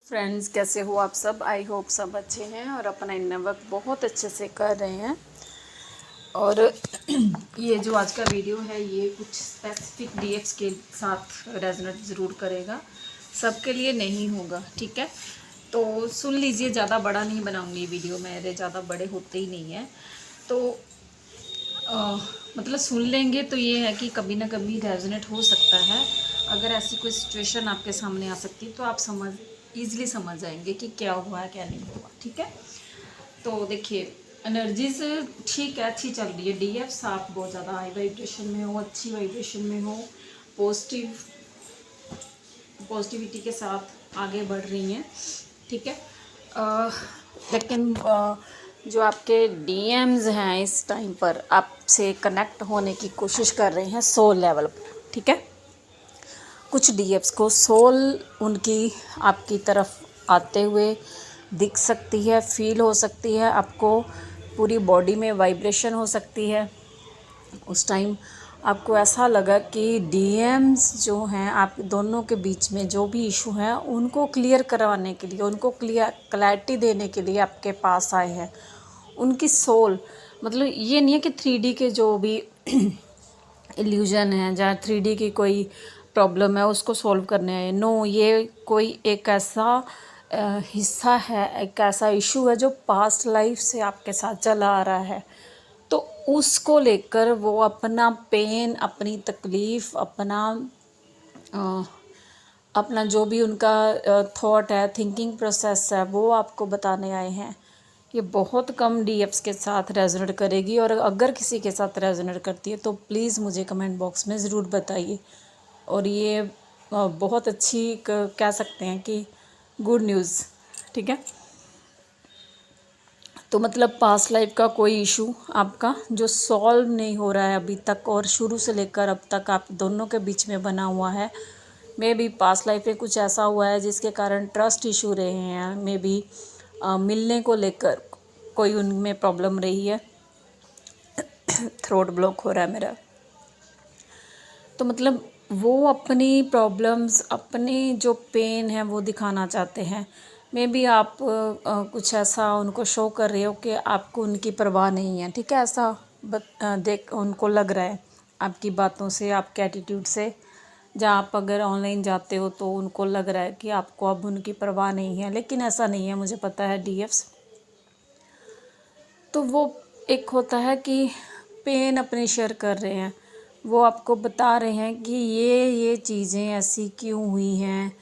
Friends, कैसे हो आप सब। आई होप सब अच्छे हैं और अपना इन वर्क बहुत अच्छे से कर रहे हैं। और ये जो आज का वीडियो है ये कुछ स्पेसिफिक डीएक्स के साथ रेजोनेट ज़रूर करेगा, सबके लिए नहीं होगा, ठीक है। तो सुन लीजिए, ज़्यादा बड़ा नहीं बनाऊंगी वीडियो, मेरे ज़्यादा बड़े होते ही नहीं हैं। तो मतलब सुन लेंगे तो ये है कि कभी ना कभी रेजोनेट हो सकता है। अगर ऐसी कोई सिचुएशन आपके सामने आ सकती है तो आप ईज़िली समझ जाएंगे कि क्या हुआ है क्या नहीं हुआ, ठीक है। तो देखिए, एनर्जीज ठीक है, अच्छी चल रही है। डीएफ्स आप बहुत ज़्यादा हाई वाइब्रेशन में हो, अच्छी वाइब्रेशन में हो, पॉजिटिविटी के साथ आगे बढ़ रही हैं, ठीक है। लेकिन जो आपके डीएम्स हैं इस टाइम पर आपसे कनेक्ट होने की कोशिश कर रहे हैं सोल लेवल पर, ठीक है। कुछ डीएफ्स को सोल उनकी आपकी तरफ आते हुए दिख सकती है, फील हो सकती है, आपको पूरी बॉडी में वाइब्रेशन हो सकती है। उस टाइम आपको ऐसा लगा कि डीएम्स जो हैं आप दोनों के बीच में जो भी इशू हैं उनको क्लियर करवाने के लिए, उनको क्लैरिटी देने के लिए आपके पास आए हैं। उनकी सोल, मतलब ये नहीं है कि 3D के जो भी इल्यूजन है, जहाँ 3D की कोई प्रॉब्लम है उसको सॉल्व करने आए। नो, ये कोई एक ऐसा हिस्सा है, एक ऐसा इशू है जो पास्ट लाइफ से आपके साथ चला आ रहा है। तो उसको लेकर वो अपना पेन, अपनी तकलीफ़, अपना जो भी उनका थॉट है, थिंकिंग प्रोसेस है, वो आपको बताने आए हैं। ये बहुत कम डीएफ्स के साथ रेजोनेट करेगी, और अगर किसी के साथ रेजोनेट करती है तो प्लीज़ मुझे कमेंट बॉक्स में ज़रूर बताइए। और ये बहुत अच्छी कह सकते हैं कि गुड न्यूज़, ठीक है। तो मतलब पास्ट लाइफ का कोई इशू आपका जो सॉल्व नहीं हो रहा है अभी तक, और शुरू से लेकर अब तक आप दोनों के बीच में बना हुआ है। मे बी पास्ट लाइफ में कुछ ऐसा हुआ है जिसके कारण ट्रस्ट इशू रहे हैं, मे बी मिलने को लेकर कोई उनमें प्रॉब्लम रही है। थ्रोट ब्लॉक हो रहा है मेरा। तो मतलब वो अपनी प्रॉब्लम्स, अपनी जो पेन है वो दिखाना चाहते हैं। मे बी आप कुछ ऐसा उनको शो कर रहे हो कि आपको उनकी परवाह नहीं है, ठीक है। ऐसा देख उनको लग रहा है आपकी बातों से, आपके एटीट्यूड से। जहाँ आप अगर ऑनलाइन जाते हो तो उनको लग रहा है कि आपको अब उनकी परवाह नहीं है, लेकिन ऐसा नहीं है, मुझे पता है डीएफ्स। तो वो एक होता है कि पेन अपनी शेयर कर रहे हैं, वो आपको बता रहे हैं कि ये चीज़ें ऐसी क्यों हुई हैं,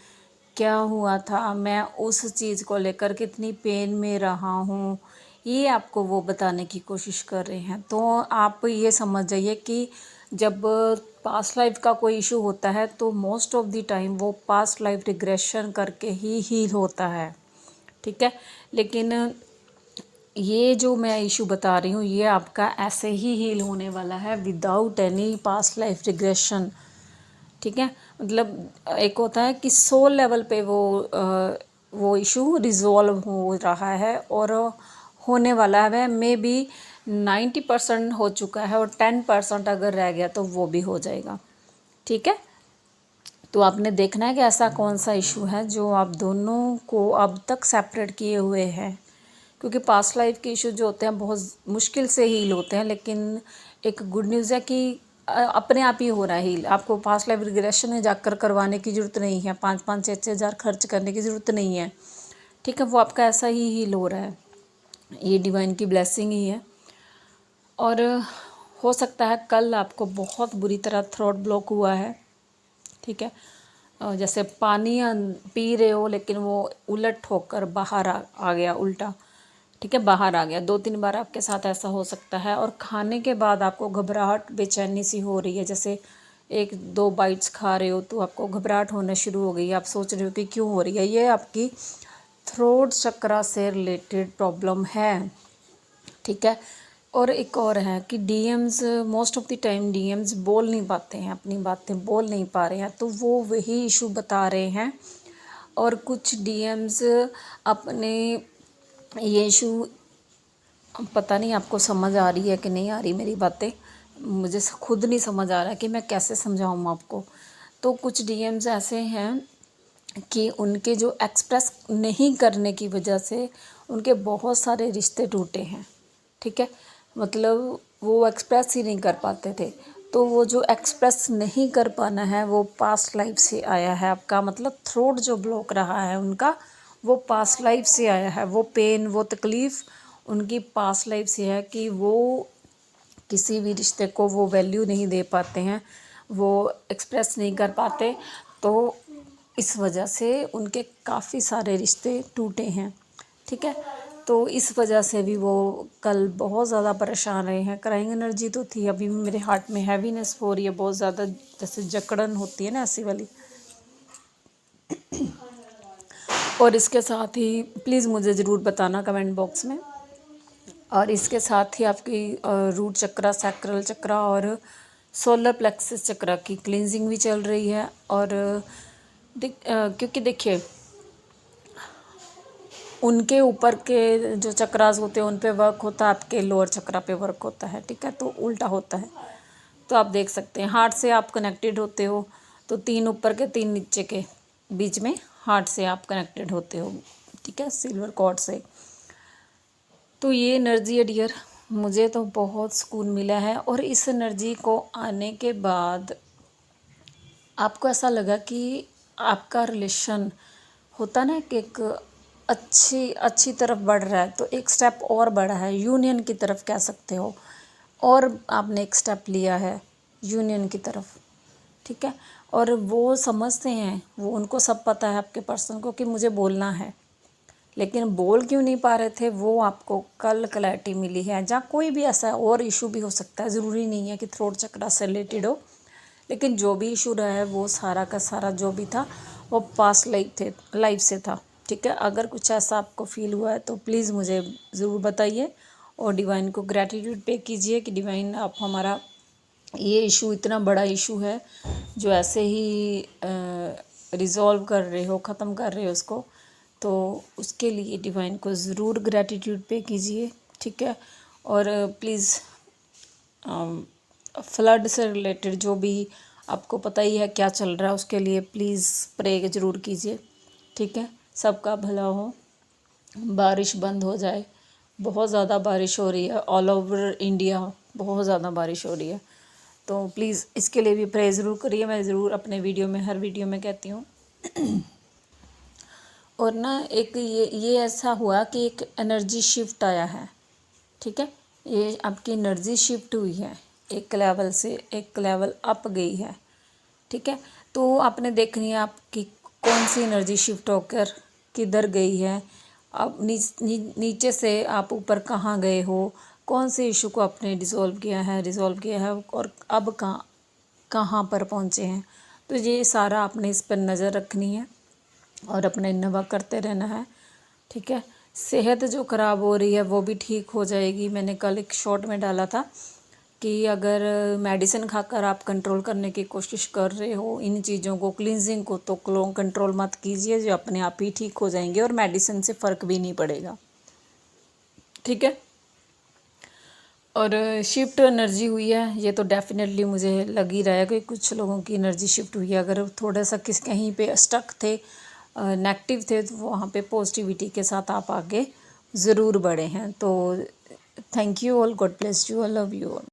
क्या हुआ था, मैं उस चीज़ को लेकर कितनी पेन में रहा हूँ, ये आपको वो बताने की कोशिश कर रहे हैं। तो आप ये समझ जाइए कि जब पास्ट लाइफ का कोई इशू होता है तो मोस्ट ऑफ द टाइम वो पास्ट लाइफ रिग्रेशन करके ही हील होता है, ठीक है। लेकिन ये जो मैं इशू बता रही हूँ ये आपका ऐसे ही हील होने वाला है without any past life regression, ठीक है। मतलब एक होता है कि सोल लेवल पे वो इशू रिजॉल्व हो रहा है और होने वाला है। मे बी 90% हो चुका है और 10% अगर रह गया तो वो भी हो जाएगा, ठीक है। तो आपने देखना है कि ऐसा कौन सा इशू है जो आप दोनों को अब तक सेपरेट किए हुए हैं। क्योंकि पास्ट लाइफ के इशू जो होते हैं बहुत मुश्किल से हील होते हैं, लेकिन एक गुड न्यूज़ है कि अपने आप ही हो रहा है हील। आपको पास्ट लाइफ रिग्रेशन में जाकर करवाने की ज़रूरत नहीं है, 5-5, 6-6 हज़ार खर्च करने की ज़रूरत नहीं है, ठीक है। वो आपका ऐसा ही हील हो रहा है, ये डिवाइन की ब्लेसिंग ही है। और हो सकता है कल आपको बहुत बुरी तरह थ्रोट ब्लॉक हुआ है, ठीक है। जैसे पानी पी रहे हो लेकिन वो उलट होकर बाहर आ गया, उल्टा, ठीक है, बाहर आ गया। 2-3 बार आपके साथ ऐसा हो सकता है। और खाने के बाद आपको घबराहट, बेचैनी सी हो रही है, जैसे 1-2 बाइट्स खा रहे हो तो आपको घबराहट होना शुरू हो गई, आप सोच रहे हो कि क्यों हो रही है। ये आपकी थ्रोट चक्रा से रिलेटेड प्रॉब्लम है, ठीक है। और एक और है कि DMs most of the time DMs बोल नहीं पाते हैं, अपनी बातें बोल नहीं पा रहे हैं, तो वो वही इशू बता रहे हैं। और कुछ डीएम्स अपने ये इशू, पता नहीं आपको समझ आ रही है कि नहीं आ रही मेरी बातें, मुझे खुद नहीं समझ आ रहा कि मैं कैसे समझाऊँ आपको। तो कुछ डीएम्स ऐसे हैं कि उनके जो एक्सप्रेस नहीं करने की वजह से उनके बहुत सारे रिश्ते टूटे हैं, ठीक है। मतलब वो एक्सप्रेस ही नहीं कर पाते थे, तो वो जो एक्सप्रेस नहीं कर पाना है वो पास्ट लाइफ से आया है आपका, मतलब थ्रोट जो ब्लॉक रहा है उनका वो पास्ट लाइफ से आया है। वो पेन, वो तकलीफ़ उनकी पास्ट लाइफ से है कि वो किसी भी रिश्ते को वो वैल्यू नहीं दे पाते हैं, वो एक्सप्रेस नहीं कर पाते, तो इस वजह से उनके काफ़ी सारे रिश्ते टूटे हैं, ठीक है। तो इस वजह से भी वो कल बहुत ज़्यादा परेशान रहे हैं। क्राइंग एनर्जी तो थी, अभी भी मेरे हार्ट में हैवीनेस हो रही है बहुत ज़्यादा, जैसे जकड़न होती है ना, ऐसी वाली। और इसके साथ ही प्लीज़ मुझे ज़रूर बताना कमेंट बॉक्स में। और इसके साथ ही आपकी रूट चक्रा, सैक्रल चक्रा और सोलर प्लेक्सस चक्रा की क्लींजिंग भी चल रही है। और क्योंकि देखिए उनके ऊपर के जो चक्रास होते हैं उन पे वर्क होता है, आपके लोअर चक्रा पे वर्क होता है, ठीक है, तो उल्टा होता है। तो आप देख सकते हैं हार्ट से आप कनेक्टेड होते हो, तो 3 ऊपर के 3 नीचे के बीच में हार्ट से आप कनेक्टेड होते हो, ठीक है, सिल्वर कॉर्ड से। तो ये एनर्जी है डियर, मुझे तो बहुत सुकून मिला है। और इस एनर्जी को आने के बाद आपको ऐसा लगा कि आपका रिलेशन होता ना कि एक अच्छी तरफ बढ़ रहा है, तो एक स्टेप और बढ़ा है, यूनियन की तरफ कह सकते हो, और आपने एक स्टेप लिया है यूनियन की तरफ, ठीक है। और वो समझते हैं, वो उनको सब पता है आपके पर्सन को कि मुझे बोलना है, लेकिन बोल क्यों नहीं पा रहे थे, वो आपको कल क्लैरिटी मिली है। जहाँ कोई भी ऐसा और इशू भी हो सकता है, ज़रूरी नहीं है कि थ्रोट चक्रा से रिलेटेड हो, लेकिन जो भी इशू रहा है वो सारा का सारा जो भी था वो पास्ट लाइफ से था, ठीक है। अगर कुछ ऐसा आपको फील हुआ है तो प्लीज़ मुझे ज़रूर बताइए और डिवाइन को ग्रैटिट्यूड पे कीजिए कि डिवाइन आप हमारा ये इशू, इतना बड़ा इशू है जो ऐसे ही रिज़ॉल्व कर रहे हो, ख़त्म कर रहे हो उसको, तो उसके लिए डिवाइन को ज़रूर ग्रैटिट्यूड पे कीजिए, ठीक है। और प्लीज़ फ्लड से रिलेटेड जो भी आपको पता ही है क्या चल रहा है, उसके लिए प्लीज़ प्रे ज़रूर कीजिए, ठीक है। सबका भला हो, बारिश बंद हो जाए, बहुत ज़्यादा बारिश हो रही है ऑल ओवर इंडिया, बहुत ज़्यादा बारिश हो रही है, तो प्लीज़ इसके लिए भी प्रे ज़रूर करिए। मैं ज़रूर अपने वीडियो में, हर वीडियो में कहती हूँ। और ना एक ये ऐसा हुआ कि एक एनर्जी शिफ्ट आया है, ठीक है, ये आपकी एनर्जी शिफ्ट हुई है, एक लेवल से एक लेवल अप गई है, ठीक है। तो आपने देखनी है आपकी कौन सी एनर्जी शिफ्ट होकर किधर गई है, अब नीचे से आप ऊपर कहाँ गए हो, कौन से इशू को आपने रिज़ॉल्व किया है और अब कहाँ पर पहुँचे हैं। तो ये सारा आपने इस पर नज़र रखनी है और अपने इन्नोवा करते रहना है, ठीक है। सेहत जो ख़राब हो रही है वो भी ठीक हो जाएगी। मैंने कल एक शॉर्ट में डाला था कि अगर मेडिसिन खाकर आप कंट्रोल करने की कोशिश कर रहे हो इन चीज़ों को, क्लींजिंग को, तो कंट्रोल मत कीजिए, जो अपने आप ही ठीक हो जाएंगे और मेडिसिन से फ़र्क भी नहीं पड़ेगा, ठीक है। और शिफ्ट एनर्जी हुई है, ये तो डेफिनेटली मुझे लग ही रहा है कि कुछ लोगों की एनर्जी शिफ्ट हुई है। अगर थोड़ा सा कहीं पे स्टक थे, नेगेटिव थे, तो वहाँ पे पॉजिटिविटी के साथ आप आगे ज़रूर बढ़े हैं। तो thank you all, God bless you, I love you all.